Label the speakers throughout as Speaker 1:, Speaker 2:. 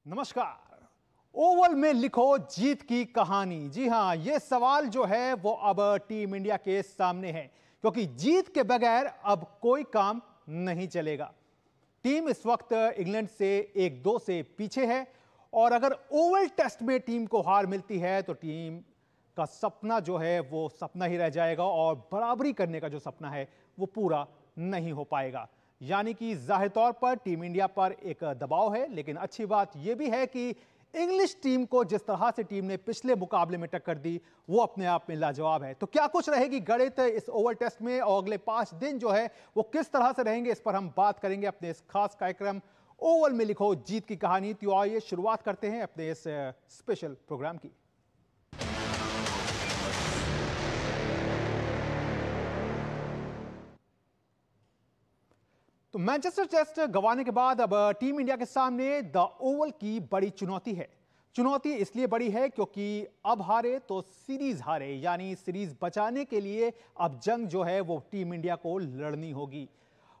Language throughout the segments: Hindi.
Speaker 1: नमस्कार। ओवल में लिखो जीत की कहानी। जी हां, यह सवाल जो है वो अब टीम इंडिया के सामने है, क्योंकि जीत के बगैर अब कोई काम नहीं चलेगा। टीम इस वक्त इंग्लैंड से 1-2 से पीछे है और अगर ओवल टेस्ट में टीम को हार मिलती है तो टीम का सपना जो है वो सपना ही रह जाएगा और बराबरी करने का जो सपना है वो पूरा नहीं हो पाएगा। यानी कि जाहिर तौर पर टीम इंडिया पर एक दबाव है, लेकिन अच्छी बात यह भी है कि इंग्लिश टीम को जिस तरह से टीम ने पिछले मुकाबले में टक्कर दी वो अपने आप में लाजवाब है। तो क्या कुछ रहेगी गणित इस ओवल टेस्ट में और अगले 5 दिन जो है वो किस तरह से रहेंगे, इस पर हम बात करेंगे अपने इस खास कार्यक्रम ओवल में लिखो जीत की कहानी। तो आइए शुरुआत करते हैं अपने इस स्पेशल प्रोग्राम की। तो मैनचेस्टर टेस्ट गंवाने के बाद अब टीम इंडिया के सामने द ओवल की बड़ी चुनौती है। चुनौती इसलिए बड़ी है क्योंकि अब हारे तो सीरीज हारे, यानी सीरीज बचाने के लिए अब जंग जो है वो टीम इंडिया को लड़नी होगी।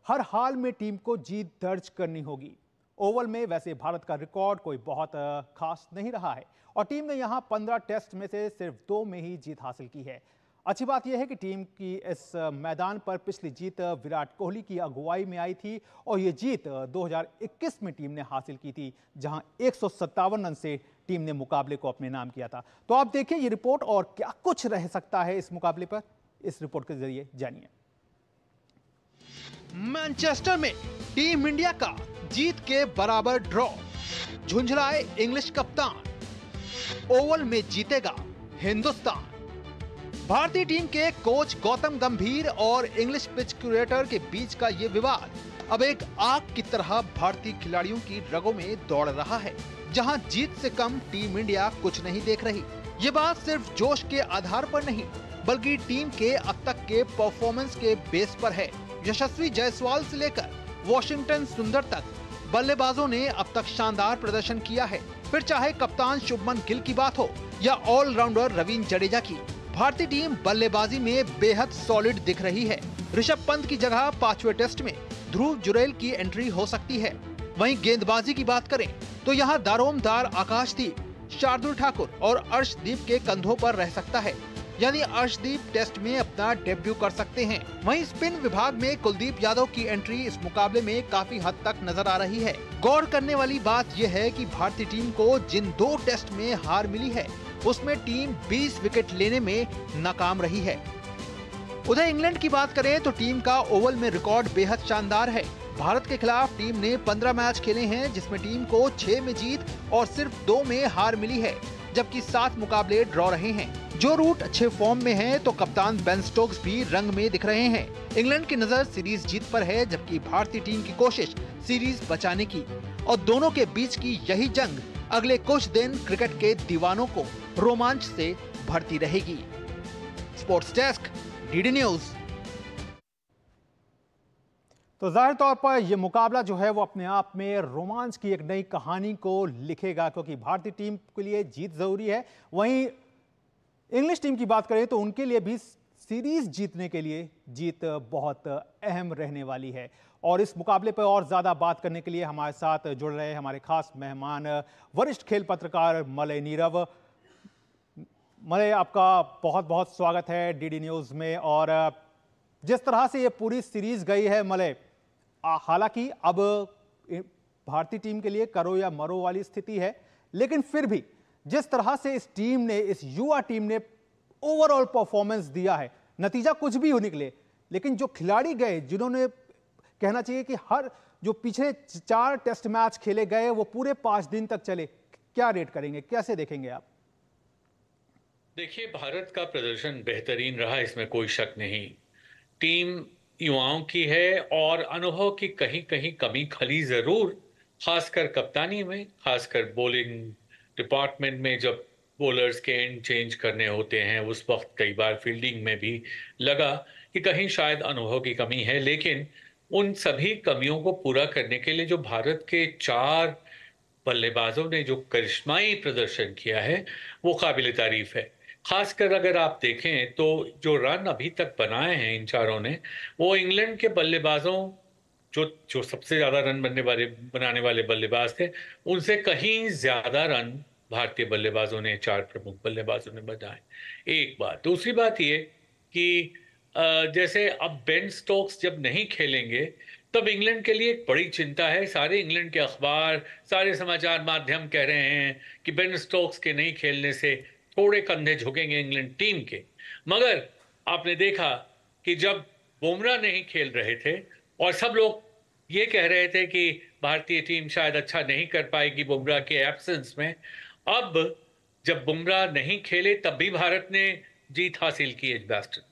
Speaker 1: हर हाल में टीम को जीत दर्ज करनी होगी। ओवल में वैसे भारत का रिकॉर्ड कोई बहुत खास नहीं रहा है और टीम ने यहां 15 टेस्ट में से सिर्फ 2 में ही जीत हासिल की है। अच्छी बात यह है कि टीम की इस मैदान पर पिछली जीत विराट कोहली की अगुवाई में आई थी और यह जीत 2021 में टीम ने हासिल की थी, जहां 157 रन से टीम ने मुकाबले को अपने नाम किया था। तो आप देखिए ये रिपोर्ट और क्या कुछ रह सकता है इस मुकाबले पर, इस रिपोर्ट के जरिए जानिए। मैनचेस्टर में टीम इंडिया का जीत के बराबर ड्रॉ, झुंझलाए इंग्लिश कप्तान, ओवल में जीतेगा हिंदुस्तान। भारतीय टीम के कोच गौतम गंभीर और इंग्लिश पिच क्यूरेटर के बीच का ये विवाद अब एक आग की तरह भारतीय खिलाड़ियों की रगों में दौड़ रहा है, जहां जीत से कम टीम इंडिया कुछ नहीं देख रही। ये बात सिर्फ जोश के आधार पर नहीं, बल्कि टीम के अब तक के परफॉर्मेंस के बेस पर है। यशस्वी जायसवाल से लेकर वॉशिंगटन सुंदर तक बल्लेबाजों ने अब तक शानदार प्रदर्शन किया है। फिर चाहे कप्तान शुभमन गिल की बात हो या ऑलराउंडर रवींद्र जडेजा की, भारतीय टीम बल्लेबाजी में बेहद सॉलिड दिख रही है। ऋषभ पंत की जगह 5वें टेस्ट में ध्रुव जुरैल की एंट्री हो सकती है। वहीं गेंदबाजी की बात करें तो यहां दारोमदार आकाशदीप, शार्दुल ठाकुर और अर्शदीप के कंधों पर रह सकता है, यानी अर्शदीप टेस्ट में अपना डेब्यू कर सकते हैं। वहीं स्पिन विभाग में कुलदीप यादव की एंट्री इस मुकाबले में काफी हद तक नजर आ रही है। गौर करने वाली बात यह है कि भारतीय टीम को जिन 2 टेस्ट में हार मिली है उसमें टीम 20 विकेट लेने में नाकाम रही है। उधर इंग्लैंड की बात करें तो टीम का ओवल में रिकॉर्ड बेहद शानदार है। भारत के खिलाफ टीम ने 15 मैच खेले हैं, जिसमें टीम को 6 में जीत और सिर्फ 2 में हार मिली है, जबकि 7 मुकाबले ड्रॉ रहे हैं। जो रूट अच्छे फॉर्म में है तो कप्तान बेन स्टोक्स भी रंग में दिख रहे हैं। इंग्लैंड की नजर सीरीज जीत पर है, जबकि भारतीय टीम की कोशिश सीरीज बचाने की, और दोनों के बीच की यही जंग अगले कुछ दिन क्रिकेट के दीवानों को रोमांच से भरती रहेगी। Sports desk, DD news. तो जाहिर तौर पर यह मुकाबला जो है वो अपने आप में रोमांच की एक नई कहानी को लिखेगा, क्योंकि भारतीय टीम के लिए जीत जरूरी है। वहीं इंग्लिश टीम की बात करें तो उनके लिए भी सीरीज जीतने के लिए जीत बहुत अहम रहने वाली है। और इस मुकाबले पर और ज्यादा बात करने के लिए हमारे साथ जुड़ रहे हैं हमारे खास मेहमान, वरिष्ठ खेल पत्रकार मलय नीरव। मलय, आपका बहुत बहुत स्वागत है डीडी न्यूज में। और जिस तरह से ये पूरी सीरीज गई है मलय, हालांकि अब भारतीय टीम के लिए करो या मरो वाली स्थिति है, लेकिन फिर भी जिस तरह से इस टीम ने, इस युवा टीम ने ओवरऑल परफॉर्मेंस दिया है, नतीजा कुछ भी हो निकले, लेकिन जो खिलाड़ी गए, जिन्होंने कहना चाहिए कि हर जो पिछले 4 टेस्ट मैच खेले गए वो पूरे 5 दिन तक चले, क्या रेट करेंगे, कैसे देखेंगे आप?
Speaker 2: देखिए, भारत का प्रदर्शन बेहतरीन रहा, इसमें कोई शक नहीं। टीम युवाओं की है और अनुभव की कहीं कहीं कमी खली जरूर, खासकर कप्तानी में, खासकर बॉलिंग डिपार्टमेंट में। जब बॉलर्स के एंड चेंज करने होते हैं उस वक्त कई बार फील्डिंग में भी लगा कि कहीं शायद अनुभव की कमी है। लेकिन उन सभी कमियों को पूरा करने के लिए जो भारत के 4 बल्लेबाजों ने जो करिश्माई प्रदर्शन किया है वो काबिल तारीफ है। खासकर अगर आप देखें तो जो रन अभी तक बनाए हैं इन चारों ने, वो इंग्लैंड के बल्लेबाजों जो जो सबसे ज्यादा रन बनाने वाले बल्लेबाज थे, उनसे कहीं ज्यादा रन भारतीय बल्लेबाजों ने, 4 प्रमुख बल्लेबाजों ने बनाए। एक बात। दूसरी बात ये कि जैसे अब बेन स्टोक्स जब नहीं खेलेंगे, तब इंग्लैंड के लिए एक बड़ी चिंता है। सारे इंग्लैंड के अखबार, सारे समाचार माध्यम कह रहे हैं कि बेन स्टोक्स के नहीं खेलने से थोड़े कंधे झुकेंगे इंग्लैंड टीम के। मगर आपने देखा कि जब बुमराह नहीं खेल रहे थे और सब लोग ये कह रहे थे कि भारतीय टीम शायद अच्छा नहीं कर पाएगी बुमराह के एब्सेंस में, अब जब बुमराह नहीं खेले तब भी भारत ने जीत हासिल की एजबास्टन।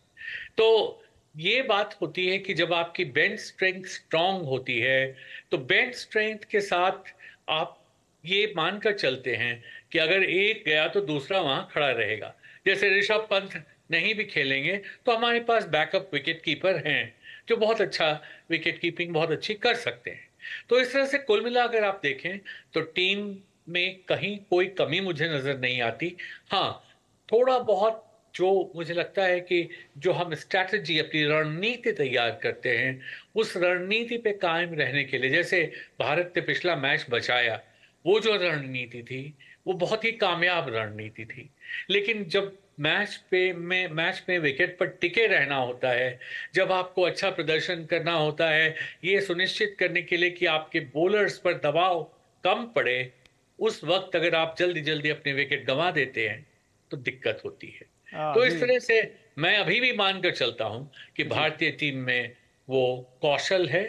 Speaker 2: तो ये बात होती है कि जब आपकी बेंच स्ट्रेंथ स्ट्रांग होती है, तो बेंच स्ट्रेंथ के साथ आप ये मानकर चलते हैं कि अगर एक गया तो दूसरा वहां खड़ा रहेगा। जैसे ऋषभ पंत नहीं भी खेलेंगे तो हमारे पास बैकअप विकेट कीपर हैं जो बहुत अच्छा विकेट कीपिंग बहुत अच्छी कर सकते हैं। तो इस तरह से कुल मिलाकर आप देखें तो टीम में कहीं कोई कमी मुझे नजर नहीं आती। हाँ, थोड़ा बहुत जो मुझे लगता है कि जो हम स्ट्रैटेजी, अपनी रणनीति तैयार करते हैं, उस रणनीति पे कायम रहने के लिए, जैसे भारत ने पिछला मैच बचाया, वो जो रणनीति थी वो बहुत ही कामयाब रणनीति थी। लेकिन जब मैच में विकेट पर टिके रहना होता है, जब आपको अच्छा प्रदर्शन करना होता है, ये सुनिश्चित करने के लिए कि आपके बॉलर्स पर दबाव कम पड़े, उस वक्त अगर आप जल्दी जल्दी अपने विकेट गंवा देते हैं तो दिक्कत होती है। तो इस
Speaker 3: जी
Speaker 2: तरह से मैं अभी भी मानकर चलता हूं कि
Speaker 3: जी
Speaker 2: भारतीय टीम में वो कौशल है,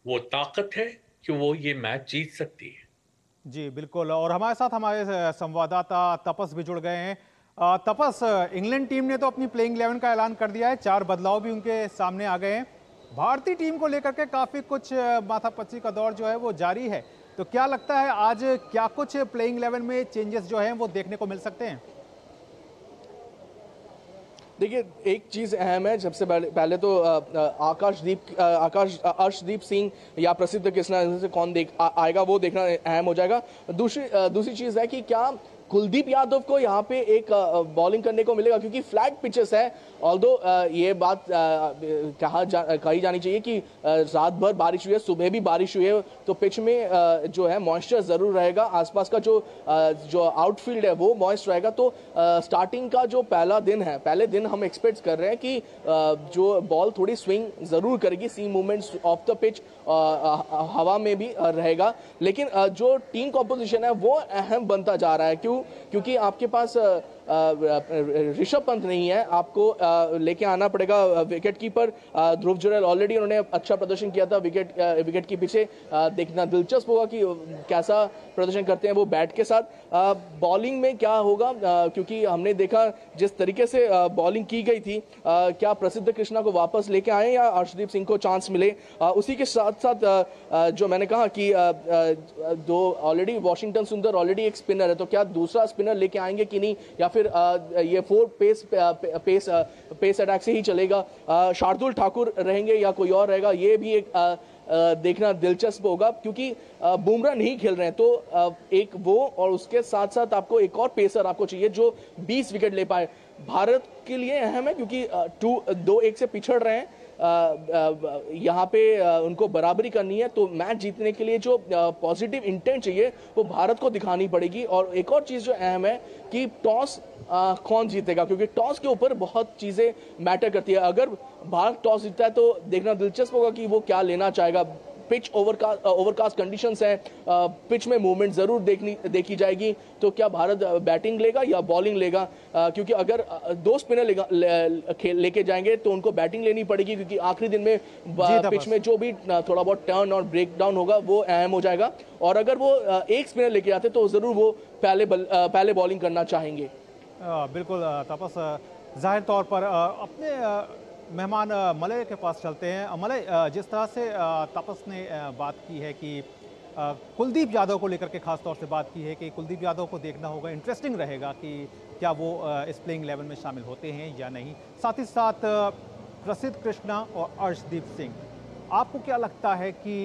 Speaker 2: वो ताकत है कि वो ये मैच जीत सकती है।
Speaker 3: जी बिल्कुल। और हमारे साथ हमारे संवाददाता तपस भी जुड़ गए हैं। तपस, इंग्लैंड टीम ने तो अपनी प्लेइंग 11 का ऐलान कर दिया है, 4 बदलाव भी उनके सामने आ गए हैं। भारतीय टीम को लेकर के काफी कुछ माथापच्ची का दौर जो है वो जारी है। तो क्या लगता है आज क्या कुछ प्लेइंग 11 में चेंजेस जो हैं वो देखने को मिल सकते हैं?
Speaker 4: देखिए, एक चीज़ अहम है। सबसे पहले तो अर्शदीप सिंह या प्रसिद्ध कृष्णा से कौन आएगा वो देखना अहम हो जाएगा। दूसरी चीज़ है कि क्या कुलदीप यादव को यहाँ पे एक बॉलिंग करने को मिलेगा, क्योंकि फ्लैट पिचेस है। ऑल्दो ये बात कही जानी चाहिए कि रात भर बारिश हुई है, सुबह भी बारिश हुई है, तो पिच में जो है मॉइस्चर ज़रूर रहेगा। आसपास का जो आउटफील्ड है वो मॉइस्ट रहेगा। तो स्टार्टिंग का जो पहले दिन हम एक्सपेक्ट कर रहे हैं कि जो बॉल थोड़ी स्विंग ज़रूर करेगी, सी मूवमेंट्स ऑफ द पिच हवा में भी रहेगा। लेकिन जो टीम कॉम्पोजिशन है वो अहम बनता जा रहा है। क्योंकि आपके पास ऋषभ पंत नहीं है, आपको लेके आना पड़ेगा विकेट कीपर ध्रुव जुरैल। ऑलरेडी उन्होंने अच्छा प्रदर्शन किया था विकेट के पीछे। देखना दिलचस्प होगा कि कैसा प्रदर्शन करते हैं वो बैट के साथ। बॉलिंग में क्या होगा, क्योंकि हमने देखा जिस तरीके से बॉलिंग की गई थी, क्या प्रसिद्ध कृष्णा को वापस लेके आए या अर्शदीप सिंह को चांस मिले। उसी के साथ साथ जो मैंने कहा कि दो ऑलरेडी वाशिंगटन सुंदर ऑलरेडी एक स्पिनर है, तो क्या दूसरा स्पिनर लेके आएंगे कि नहीं, या फिर ये 4 पेस अटैक से ही चलेगा। शार्दुल ठाकुर रहेंगे या कोई और रहेगा, ये भी एक देखना दिलचस्प होगा। क्योंकि बुमराह नहीं खेल रहे हैं, तो एक वो और उसके साथ साथ आपको एक और पेसर आपको चाहिए जो 20 विकेट ले पाए। भारत के लिए अहम है क्योंकि 2-1 से पिछड़ रहे हैं। यहाँ पे उनको बराबरी करनी है, तो मैच जीतने के लिए जो पॉजिटिव इंटेंट चाहिए वो भारत को दिखानी पड़ेगी। और एक और चीज़ जो अहम है कि टॉस कौन जीतेगा, क्योंकि टॉस के ऊपर बहुत चीज़ें मैटर करती है। अगर भारत टॉस जीतता है तो देखना दिलचस्प होगा कि वो क्या लेना चाहेगा। पिच ओवरकास्ट कंडीशंस हैं, पिच में मूवमेंट जरूर देखी जाएगी। तो क्या भारत बैटिंग लेगा या बॉलिंग लेगा, क्योंकि अगर 2 स्पिनर लेके जाएंगे तो उनको बैटिंग लेनी पड़ेगी, क्योंकि आखिरी दिन में पिच में जो भी थोड़ा बहुत टर्न और ब्रेक डाउन होगा वो अहम हो जाएगा। और अगर वो एक स्पिनर लेके आते तो जरूर वो पहले बॉलिंग करना चाहेंगे।
Speaker 3: बिल्कुल तपस, जाहिर तौर पर अपने मेहमान मलय के पास चलते हैं। मलय, जिस तरह से तपस ने बात की है कि कुलदीप यादव को लेकर के खास तौर से बात की है कि कुलदीप यादव को देखना होगा, इंटरेस्टिंग रहेगा कि क्या वो इस प्लेइंग 11 में शामिल होते हैं या नहीं। साथ ही साथ प्रसिद्ध कृष्णा और अर्शदीप सिंह, आपको क्या लगता है कि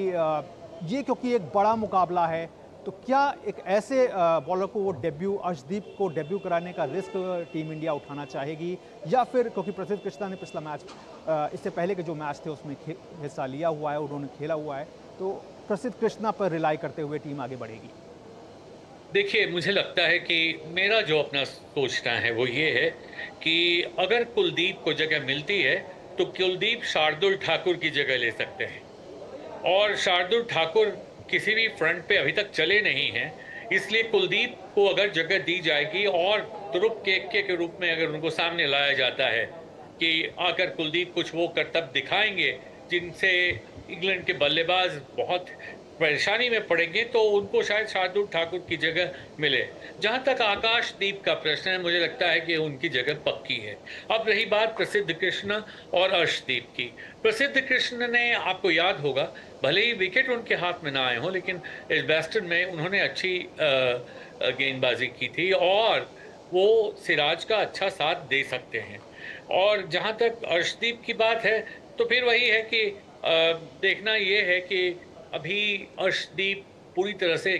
Speaker 3: ये क्योंकि एक बड़ा मुकाबला है तो क्या एक ऐसे बॉलर को वो अर्शदीप को डेब्यू कराने का रिस्क टीम इंडिया उठाना चाहेगी, या फिर क्योंकि प्रसिद्ध कृष्णा ने पिछला मैच इससे पहले के जो मैच थे उसमें हिस्सा लिया हुआ है, उन्होंने खेला हुआ है, तो प्रसिद्ध कृष्णा पर रिलाई करते हुए टीम आगे बढ़ेगी?
Speaker 2: देखिए, मुझे लगता है कि मेरा जो अपना सोचना है वो ये है कि अगर कुलदीप को जगह मिलती है तो कुलदीप शार्दुल ठाकुर की जगह ले सकते हैं, और शार्दुल ठाकुर किसी भी फ्रंट पे अभी तक चले नहीं हैं, इसलिए कुलदीप को अगर जगह दी जाएगी और ध्रुव के रूप में अगर उनको सामने लाया जाता है कि आकर कुलदीप कुछ वो करतब दिखाएंगे जिनसे इंग्लैंड के बल्लेबाज बहुत परेशानी में पड़ेंगे, तो उनको शायद शार्दुल ठाकुर की जगह मिले। जहां तक आकाशदीप का प्रश्न है, मुझे लगता है कि उनकी जगह पक्की है। अब रही बात प्रसिद्ध कृष्णा और अर्शदीप की। प्रसिद्ध कृष्ण ने, आपको याद होगा, भले ही विकेट उनके हाथ में ना आए हों, लेकिन एजबैस्टन में उन्होंने अच्छी गेंदबाजी की थी और वो सिराज का अच्छा साथ दे सकते हैं। और जहां तक अर्शदीप की बात है, तो फिर वही है कि देखना ये है कि अभी अर्शदीप पूरी तरह से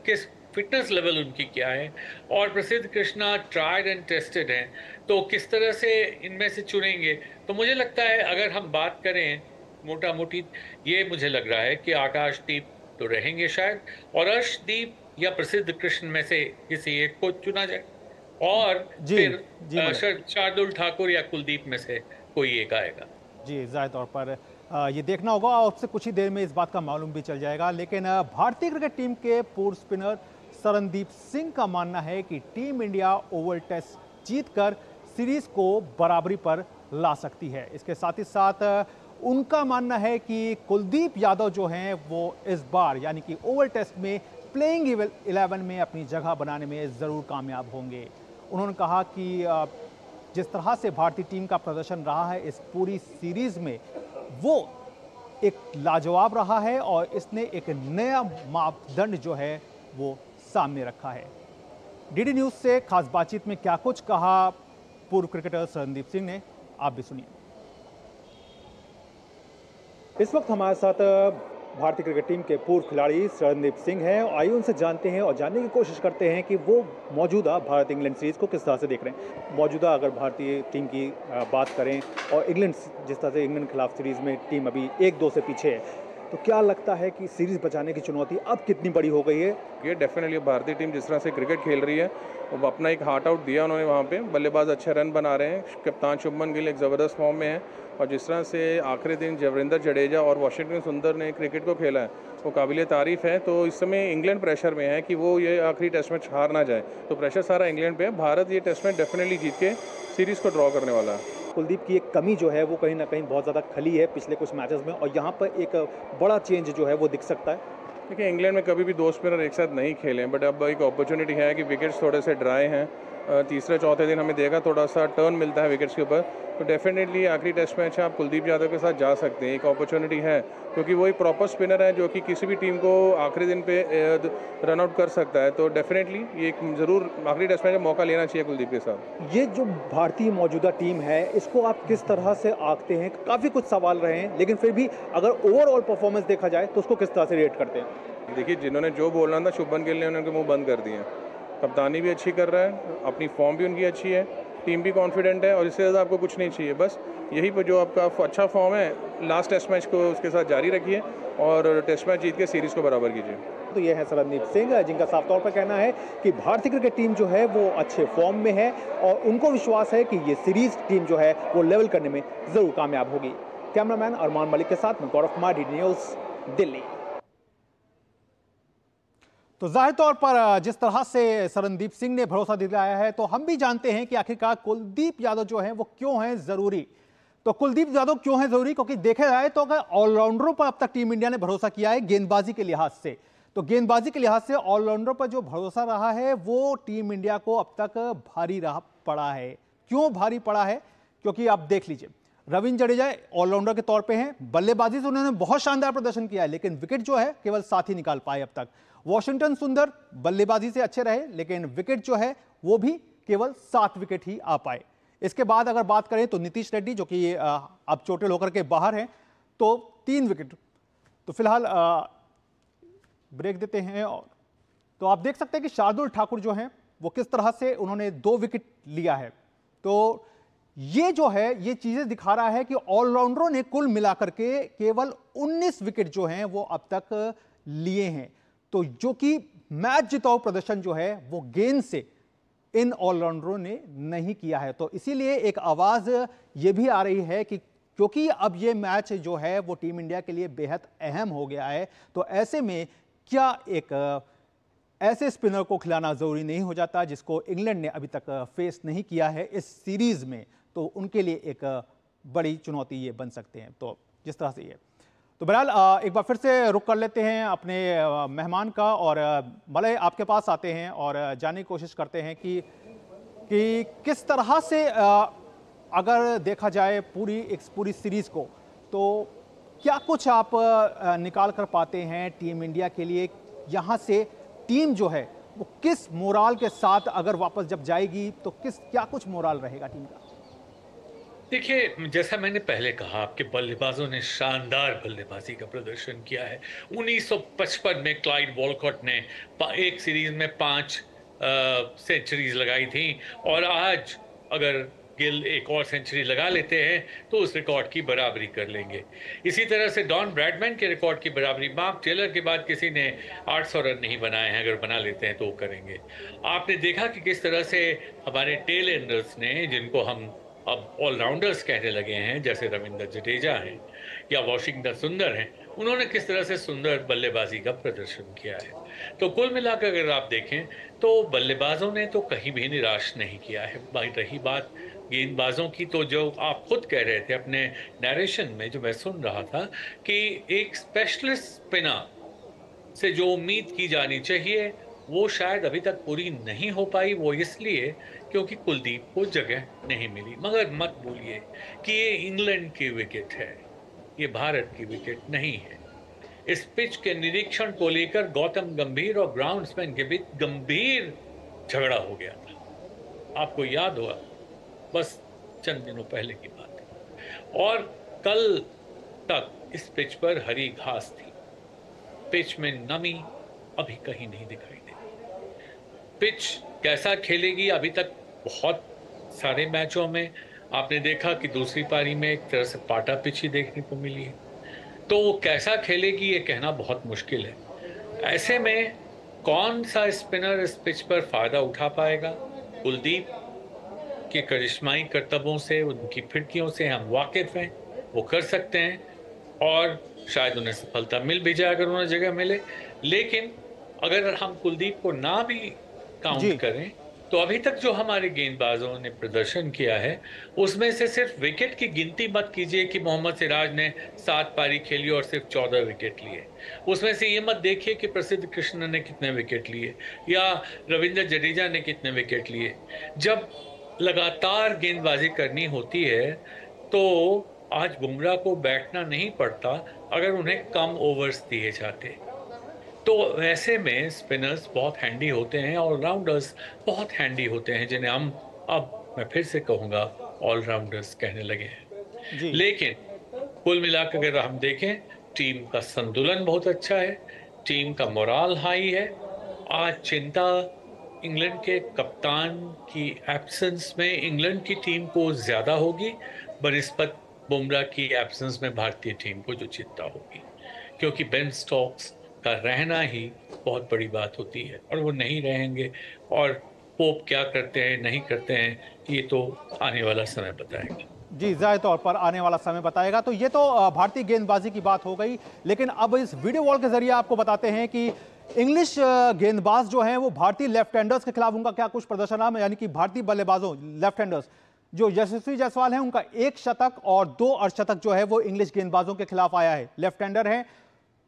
Speaker 2: किस फिटनेस लेवल उनकी क्या है, और प्रसिद्ध कृष्णा ट्राइड एंड टेस्टेड हैं, तो किस तरह से इनमें से चुनेंगे। तो मुझे लगता है अगर हम बात करें मोटा मोटी, ये मुझे लग रहा है कि आकाशदीप तो रहेंगे शायद, और अर्शदीप या प्रसिद्ध कृष्ण में से किसी एक को चुना जाए, और फिर शार्दुल ठाकुर या कुलदीप में से कोई एक आएगा।
Speaker 3: जी, ज़ाहिर तौर पर ये देखना होगा, और उससे कुछ ही देर में इस बात का मालूम भी चल जाएगा। लेकिन भारतीय क्रिकेट टीम के पूर्व स्पिनर शरणदीप सिंह का मानना है कि टीम इंडिया ओवल टेस्ट जीतकर सीरीज को बराबरी पर ला सकती है। इसके साथ ही साथ उनका मानना है कि कुलदीप यादव जो हैं वो इस बार यानी कि ओवल टेस्ट में प्लेइंग 11 में अपनी जगह बनाने में ज़रूर कामयाब होंगे। उन्होंने कहा कि जिस तरह से भारतीय टीम का प्रदर्शन रहा है इस पूरी सीरीज में, वो एक लाजवाब रहा है और इसने एक नया मापदंड जो है वो सामने रखा है। डीडी न्यूज़ से खास बातचीत में क्या कुछ कहा पूर्व क्रिकेटर शरणदीप सिंह ने, आप भी सुनिए। इस वक्त हमारे साथ भारतीय क्रिकेट टीम के पूर्व खिलाड़ी शरणदीप सिंह हैं। आइए उनसे जानते हैं और जानने की कोशिश करते हैं कि वो मौजूदा भारत इंग्लैंड सीरीज़ को किस तरह से देख रहे हैं। मौजूदा अगर भारतीय टीम की बात करें और इंग्लैंड, जिस तरह से इंग्लैंड के खिलाफ सीरीज़ में टीम अभी 1-2 से पीछे है, तो क्या लगता है कि सीरीज़ बचाने की चुनौती अब कितनी बड़ी हो गई है?
Speaker 5: ये डेफिनेटली भारतीय टीम जिस तरह से क्रिकेट खेल रही है, वो अपना एक हार्ट आउट दिया उन्होंने वहाँ पे। बल्लेबाज अच्छे रन बना रहे हैं, कप्तान शुभमन गिल एक ज़बरदस्त फॉर्म में है, और जिस तरह से आखिरी दिन जसप्रीत जडेजा और वाशिंगटन सुंदर ने क्रिकेट को खेला है वो काबिल तारीफ़ है। तो इस समय इंग्लैंड प्रेशर में है कि वो ये आखिरी टेस्ट मैच हार ना जाए, तो प्रेशर सारा इंग्लैंड पे है। भारत ये टेस्ट मैच डेफिनेटली जीत के सीरीज़ को ड्रॉ करने वाला है।
Speaker 3: कुलदीप की एक कमी जो है वो कहीं ना कहीं बहुत ज़्यादा खली है पिछले कुछ मैचेस में, और यहाँ पर एक बड़ा चेंज जो है वो दिख सकता है।
Speaker 5: देखिए, इंग्लैंड में कभी भी 2 स्पिनर एक साथ नहीं खेले, बट अब एक अपॉर्चुनिटी है कि विकेट्स थोड़े से ड्राई हैं। तीसरे चौथे दिन हमें देखा थोड़ा सा टर्न मिलता है विकेट्स के ऊपर, तो डेफिनेटली आखिरी टेस्ट मैच है, आप कुलदीप यादव के साथ जा सकते हैं। एक अपॉर्चुनिटी है क्योंकि वो एक प्रॉपर स्पिनर है जो कि किसी भी टीम को आखिरी दिन पे रन आउट कर सकता है। तो डेफिनेटली ये एक ज़रूर आखिरी टेस्ट मैच में मौका लेना चाहिए कुलदीप के साथ।
Speaker 3: ये जो भारतीय मौजूदा टीम है, इसको आप किस तरह से आंकते हैं? काफ़ी कुछ सवाल रहे हैं, लेकिन फिर भी अगर ओवरऑल परफॉर्मेंस देखा जाए तो उसको किस तरह से रेट करते हैं?
Speaker 5: देखिए, जिन्होंने जो बोलना था शुभमन गिल ने उनके मुंह बंद कर दिए हैं। कप्तानी भी अच्छी कर रहा है, अपनी फॉर्म भी उनकी अच्छी है, टीम भी कॉन्फिडेंट है, और इससे ज़्यादा आपको कुछ नहीं चाहिए। बस यही पर जो आपका अच्छा फॉर्म है, लास्ट टेस्ट मैच को उसके साथ जारी रखिए और टेस्ट मैच जीत के सीरीज़ को बराबर कीजिए।
Speaker 3: तो ये है शरणदीप सिंह, जिनका साफ तौर पर कहना है कि भारतीय क्रिकेट टीम जो है वो अच्छे फॉर्म में है और उनको विश्वास है कि ये सीरीज टीम जो है वो लेवल करने में ज़रूर कामयाब होगी। कैमरामैन अरमान मलिक के साथ मैं गौरव कुमार, डीडी न्यूज़, दिल्ली। तो जाहिर तौर पर जिस तरह से शरणदीप सिंह ने भरोसा दिलाया है, तो हम भी जानते हैं कि आखिरकार कुलदीप यादव जो हैं वो क्यों हैं ज़रूरी। तो कुलदीप यादव क्यों हैं ज़रूरी? क्योंकि देखा जाए तो अगर ऑलराउंडरों पर अब तक टीम इंडिया ने भरोसा किया है गेंदबाजी के लिहाज से, तो गेंदबाजी के लिहाज से ऑलराउंडर पर जो भरोसा रहा है वो टीम इंडिया को अब तक भारी पड़ा है। क्यों भारी पड़ा है? क्योंकि आप देख लीजिए, रविंद्र जडेजा ऑलराउंडर के तौर पे हैं, बल्लेबाजी से उन्होंने बहुत शानदार प्रदर्शन किया है, लेकिन विकेट जो है केवल 7 ही निकाल पाए अब तक। वाशिंगटन सुंदर बल्लेबाजी से अच्छे रहे, लेकिन विकेट जो है वो भी केवल 7 विकेट ही आ पाए। इसके बाद अगर बात करें तो नीतीश रेड्डी, जो कि अब चोटिल होकर के बाहर हैं, तो 3 विकेट। तो फिलहाल ब्रेक देते हैं और तो आप देख सकते हैं कि शार्दुल ठाकुर जो हैं वो किस तरह से उन्होंने 2 विकेट लिया है। तो ये जो है ये चीजें दिखा रहा है कि ऑलराउंडरों ने कुल मिलाकर के केवल 19 विकेट जो हैं वो अब तक लिए हैं। तो जो कि मैच जिताऊ प्रदर्शन जो है वो गेंद से इन ऑलराउंडरों ने नहीं किया है। तो इसीलिए एक आवाज ये भी आ रही है कि क्योंकि अब ये मैच जो है वो टीम इंडिया के लिए बेहद अहम हो गया है, तो ऐसे में क्या एक ऐसे स्पिनर को खिलाना जरूरी नहीं हो जाता जिसको इंग्लैंड ने अभी तक फेस नहीं किया है इस सीरीज में, तो उनके लिए एक बड़ी चुनौती ये बन सकते हैं। तो जिस तरह से ये तो बहरहाल एक बार फिर से रुक कर लेते हैं अपने मेहमान का और मलय आपके पास आते हैं और जानने की कोशिश करते हैं कि किस तरह से अगर देखा जाए पूरी सीरीज को, तो क्या कुछ आप निकाल कर पाते हैं टीम इंडिया के लिए। यहाँ से टीम जो है वो किस मोराल के साथ अगर वापस जब जाएगी तो क्या कुछ मोराल रहेगा टीम का।
Speaker 2: देखिए, जैसा मैंने पहले कहा, आपके बल्लेबाजों ने शानदार बल्लेबाजी का प्रदर्शन किया है। 1955 में क्लाइड वॉलकॉट ने एक सीरीज में 5 सेंचुरीज लगाई थी, और आज अगर गिल एक और सेंचुरी लगा लेते हैं तो उस रिकॉर्ड की बराबरी कर लेंगे। इसी तरह से डॉन ब्रैडमैन के रिकॉर्ड की बराबरी मार्क टेलर के बाद किसी ने 800 रन नहीं बनाए हैं, अगर बना लेते हैं तो वो करेंगे। आपने देखा कि किस तरह से हमारे टेल एंडर्स ने, जिनको हम अब ऑलराउंडर्स कहने लगे हैं, जैसे रविंद्र जडेजा हैं या वाशिंगटन सुंदर हैं, उन्होंने किस तरह से सुंदर बल्लेबाजी का प्रदर्शन किया है। तो कुल मिलाकर अगर आप देखें तो बल्लेबाजों ने तो कहीं भी निराश नहीं किया है। रही बात गेंदबाजों की, तो जो आप खुद कह रहे थे अपने नरेशन में, जो मैं सुन रहा था, कि एक स्पेशलिस्ट स्पिनर से जो उम्मीद की जानी चाहिए वो शायद अभी तक पूरी नहीं हो पाई। वो इसलिए क्योंकि कुलदीप को जगह नहीं मिली। मगर मत भूलिए कि ये इंग्लैंड की विकेट है, ये भारत की विकेट नहीं है। इस पिच के निरीक्षण को लेकर गौतम गंभीर और ग्राउंड्समैन के बीच गंभीर झगड़ा हो गया था। आपको याद होगा, बस चंद दिनों पहले की बात है। और कल तक इस पिच पर हरी घास थी, पिच में नमी अभी कहीं नहीं दिखाई दी। पिच कैसा खेलेगी, अभी तक बहुत सारे मैचों में आपने देखा कि दूसरी पारी में एक तरह से पाटा पिच ही देखने को मिली है, तो वो कैसा खेलेगी ये कहना बहुत मुश्किल है। ऐसे में कौन सा स्पिनर इस पिच पर फायदा उठा पाएगा? कुलदीप के करिश्माई करतबों से, उनकी फिरकियों से हम वाकिफ हैं, वो कर सकते हैं और शायद उन्हें सफलता मिल भी जाए अगर उन्हें जगह मिले। लेकिन अगर हम कुलदीप को ना भी काउंट करें तो अभी तक जो हमारे गेंदबाजों ने प्रदर्शन किया है उसमें से सिर्फ विकेट की गिनती मत कीजिए कि मोहम्मद सिराज ने 7 पारी खेली और सिर्फ 14 विकेट लिए। उसमें से ये मत देखिए कि प्रसिद्ध कृष्ण ने कितने विकेट लिए या रविंद्र जडेजा ने कितने विकेट लिए। जब लगातार गेंदबाजी करनी होती है तो आज बुमराह को बैठना नहीं पड़ता अगर उन्हें कम ओवर्स दिए जाते। तो ऐसे में स्पिनर्स बहुत हैंडी होते हैं, ऑलराउंडर्स बहुत हैंडी होते हैं, जिन्हें हम अब मैं फिर से कहूँगा ऑलराउंडर्स कहने लगे हैं। लेकिन कुल मिलाकर अगर हम देखें, टीम का संतुलन बहुत अच्छा है, टीम का मोराल हाई है। आज चिंता इंग्लैंड के कप्तान की एब्सेंस में इंग्लैंड की टीम को ज़्यादा होगी बनिस्बत बुमराह की एब्सेंस में भारतीय टीम को जो चिंता होगी, क्योंकि बेन स्टोक्स का रहना ही बहुत बड़ी बात होती है और वो नहीं रहेंगे। और पोप क्या करते हैं नहीं करते हैं ये तो आने वाला समय बताएगा।
Speaker 3: जी, जाहिर तौर पर आने वाला समय बताएगा। तो ये तो भारतीय गेंदबाजी की बात हो गई, लेकिन अब इस वीडियो वॉल के जरिए आपको बताते हैं कि इंग्लिश गेंदबाज जो हैं वो भारतीय लेफ्ट हैंडर्स के खिलाफ उनका क्या कुछ प्रदर्शन रहा, यानी कि भारतीय बल्लेबाजों लेफ्ट हैंडर्स जो यशस्वी जायसवाल हैं उनका 1 शतक और 2 अर्धशतक जो है वो इंग्लिश गेंदबाजों के खिलाफ आया है। लेफ्ट हैंडर है,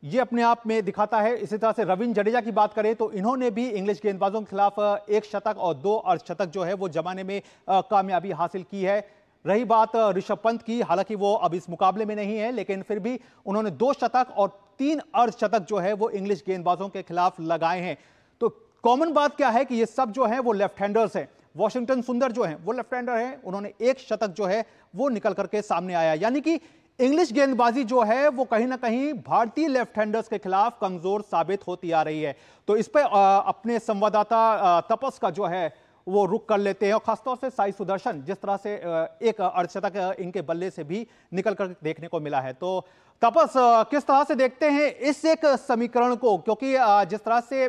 Speaker 3: ये अपने आप में दिखाता है। इसी तरह से रविंद्र जडेजा की बात करें तो इन्होंने भी इंग्लिश गेंदबाजों के खिलाफ 1 शतक और 2 अर्धशतक जो है वो जमाने में कामयाबी हासिल की है। रही बात ऋषभ पंत की, हालांकि वो अब इस मुकाबले में नहीं है, लेकिन फिर भी उन्होंने 2 शतक और 3 अर्धशतक जो है वो इंग्लिश गेंदबाजों के खिलाफ लगाए हैं। तो कॉमन बात क्या है कि ये सब जो है वो लेफ्ट हैंडर्स हैं। वाशिंगटन सुंदर जो हैं वो लेफ्ट हैंडर हैं, उन्होंने 1 शतक जो है वो निकल करके सामने आया। यानी कि इंग्लिश गेंदबाजी जो है वो कहीं ना कहीं भारतीय लेफ्ट हैंडर्स के खिलाफ कमजोर साबित होती आ रही है। तो इस पे अपने संवाददाता तपस का जो है वो रुख कर लेते हैं, और खासतौर से साई सुदर्शन जिस तरह से एक अर्धशतक इनके बल्ले से भी निकल कर देखने को मिला है। तो तपस, किस तरह से देखते हैं इस एक समीकरण को, क्योंकि जिस तरह से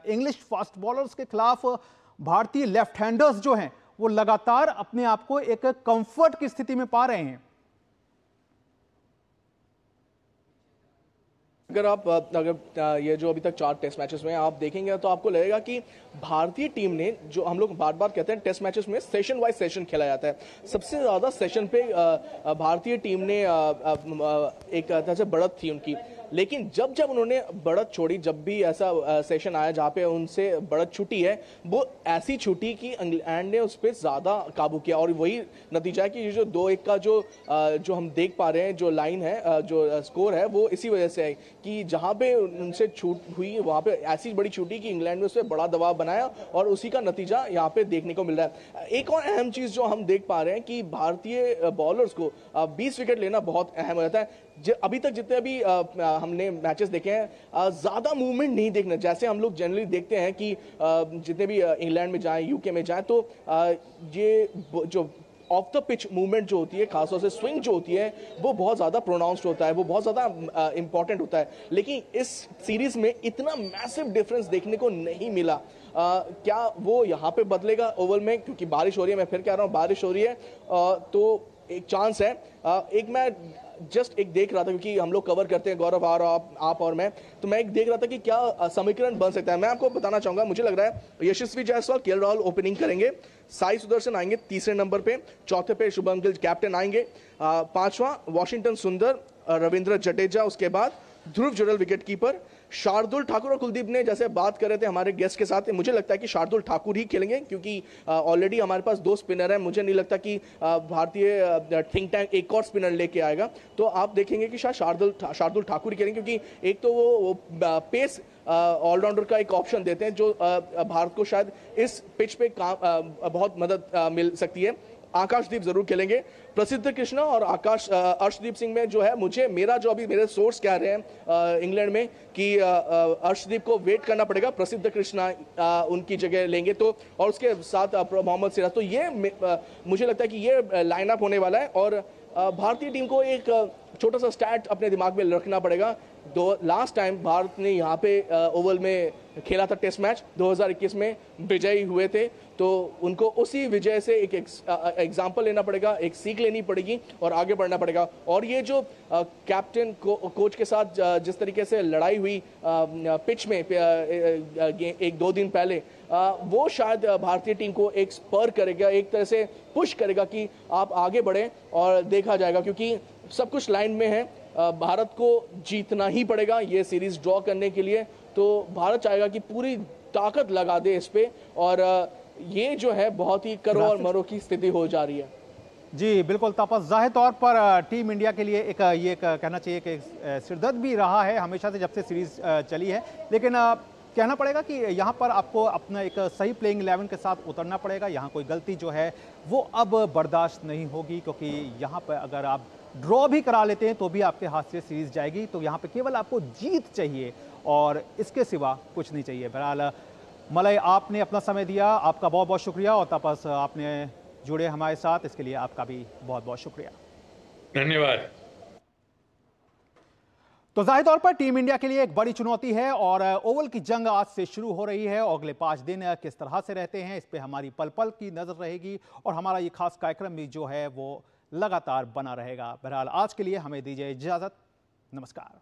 Speaker 3: इंग्लिश फास्ट बॉलर्स के खिलाफ भारतीय लेफ्ट हैंडर्स जो हैं वो लगातार अपने आप को एक कंफर्ट की स्थिति में पा रहे हैं।
Speaker 4: अगर ये जो अभी तक 4 टेस्ट मैचेस में आप देखेंगे तो आपको लगेगा कि भारतीय टीम ने, जो हम लोग बार बार कहते हैं टेस्ट मैचेस में सेशन वाइज सेशन खेला जाता है, सबसे ज्यादा सेशन पे भारतीय टीम ने एक तरह से बढ़त थी उनकी। लेकिन जब जब उन्होंने बढ़त छोड़ी, जब भी ऐसा सेशन आया जहां पे उनसे बढ़त छूटी है, वो ऐसी छूटी कि इंग्लैंड ने उस पर ज्यादा काबू किया, और वही नतीजा है कि ये जो 2-1 का जो हम देख पा रहे हैं, जो लाइन है, जो स्कोर है, वो इसी वजह से है कि जहां पे उनसे छूट हुई वहां पे ऐसी बड़ी छूटी कि इंग्लैंड ने उस पर बड़ा दबाव बनाया, और उसी का नतीजा यहाँ पे देखने को मिल रहा है। एक और अहम चीज जो हम देख पा रहे हैं कि भारतीय बॉलर्स को 20 विकेट लेना बहुत अहम हो जाता है। अभी तक जितने भी हमने मैचेस देखे हैं, ज्यादा मूवमेंट नहीं देखना, जैसे हम लोग जनरली देखते हैं कि जितने भी इंग्लैंड में जाएं, यूके में जाएं, तो ये जो ऑफ द पिच मूवमेंट जो होती है, खासतौर से स्विंग जो होती है, वो बहुत ज्यादा प्रोनाउंस्ड होता है, वो बहुत ज्यादा इंपॉर्टेंट होता है। लेकिन इस सीरीज में इतना मैसिव डिफरेंस देखने को नहीं मिला। क्या वो यहाँ पे बदलेगा ओवल में, क्योंकि बारिश हो रही है, मैं फिर कह रहा हूँ बारिश हो रही है, तो एक चांस है। एक मैं जस्ट एक देख रहा था, क्योंकि हम लोग कवर करते हैं गौरव और आप और मैं, तो मैं एक देख रहा था कि क्या समीकरण बन सकता है। मैं आपको बताना चाहूंगा, मुझे लग रहा है यशस्वी जायसवाल, केएल राहुल ओपनिंग करेंगे, साई सुदर्शन आएंगे तीसरे नंबर पे, चौथे पे शुभम गिल कैप्टन आएंगे, पांचवा वॉशिंगटन सुंदर, रविंद्र जडेजा, उसके बाद ध्रुव जुरल विकेट कीपर, शार्दुल ठाकुर और कुलदीप ने जैसे बात कर रहे थे हमारे गेस्ट के साथ, मुझे लगता है कि शार्दुल ठाकुर ही खेलेंगे, क्योंकि ऑलरेडी हमारे पास 2 स्पिनर हैं। मुझे नहीं लगता कि भारतीय थिंक टैंक एक और स्पिनर लेके आएगा, तो आप देखेंगे कि शायद शार्दुल ठाकुर ही खेलेंगे, क्योंकि एक तो वो पेस ऑलराउंडर का एक ऑप्शन देते हैं, जो भारत को शायद इस पिच पे बहुत मदद मिल सकती है। आकाशदीप जरूर खेलेंगे, प्रसिद्ध कृष्णा और अर्शदीप सिंह में जो है, मेरा जो अभी मेरे सोर्स कह रहे हैं इंग्लैंड में कि अर्शदीप को वेट करना पड़ेगा, प्रसिद्ध कृष्णा उनकी जगह लेंगे, तो और उसके साथ मोहम्मद सिराज। तो ये मुझे लगता है कि ये लाइनअप होने वाला है, और भारतीय टीम को एक छोटा सा स्टैट अपने दिमाग में रखना पड़ेगा। लास्ट टाइम भारत ने यहाँ पे ओवल में खेला था टेस्ट मैच, 2021 में विजयी हुए थे, तो उनको उसी विजय से एक एग्जाम्पल लेना पड़ेगा, एक सीख लेनी पड़ेगी और आगे बढ़ना पड़ेगा। और ये जो कैप्टन कोच के साथ जिस तरीके से लड़ाई हुई पिच में 1-2 दिन पहले, वो शायद भारतीय टीम को एक स्पर करेगा, एक तरह से पुश करेगा कि आप आगे बढ़ें, और देखा जाएगा, क्योंकि सब कुछ लाइन में है। भारत को जीतना ही पड़ेगा ये सीरीज ड्रॉ करने के लिए, तो भारत चाहेगा कि पूरी ताकत लगा दे इस पे, और ये जो है बहुत ही करो और मरो की स्थिति हो जा रही है।
Speaker 3: जी बिल्कुल तपस, जाहिर तौर पर टीम इंडिया के लिए ये कहना चाहिए कि सिरदर्द भी रहा है हमेशा से, जब से सीरीज चली है। लेकिन कहना पड़ेगा कि यहाँ पर आपको अपना एक सही प्लेइंग 11 के साथ उतरना पड़ेगा। यहाँ कोई गलती जो है वो अब बर्दाश्त नहीं होगी, क्योंकि यहाँ पर अगर आप ड्रॉ भी करा लेते हैं तो भी आपके हाथ से सीरीज जाएगी। तो यहाँ पे केवल आपको जीत चाहिए और इसके सिवा कुछ नहीं चाहिए। बहरहाल मलय, आपने अपना समय दिया, आपका बहुत बहुत शुक्रिया, और तपस आपने जुड़े हमारे साथ, इसके लिए आपका भी बहुत बहुत शुक्रिया।
Speaker 2: धन्यवाद।
Speaker 3: तो जाहिर तौर पर टीम इंडिया के लिए एक बड़ी चुनौती है, और ओवल की जंग आज से शुरू हो रही है, और अगले 5 दिन किस तरह से रहते हैं इस पे हमारी पल पल की नजर रहेगी, और हमारा ये खास कार्यक्रम भी जो है वो लगातार बना रहेगा। बहरहाल आज के लिए हमें दीजिए इजाजत, नमस्कार।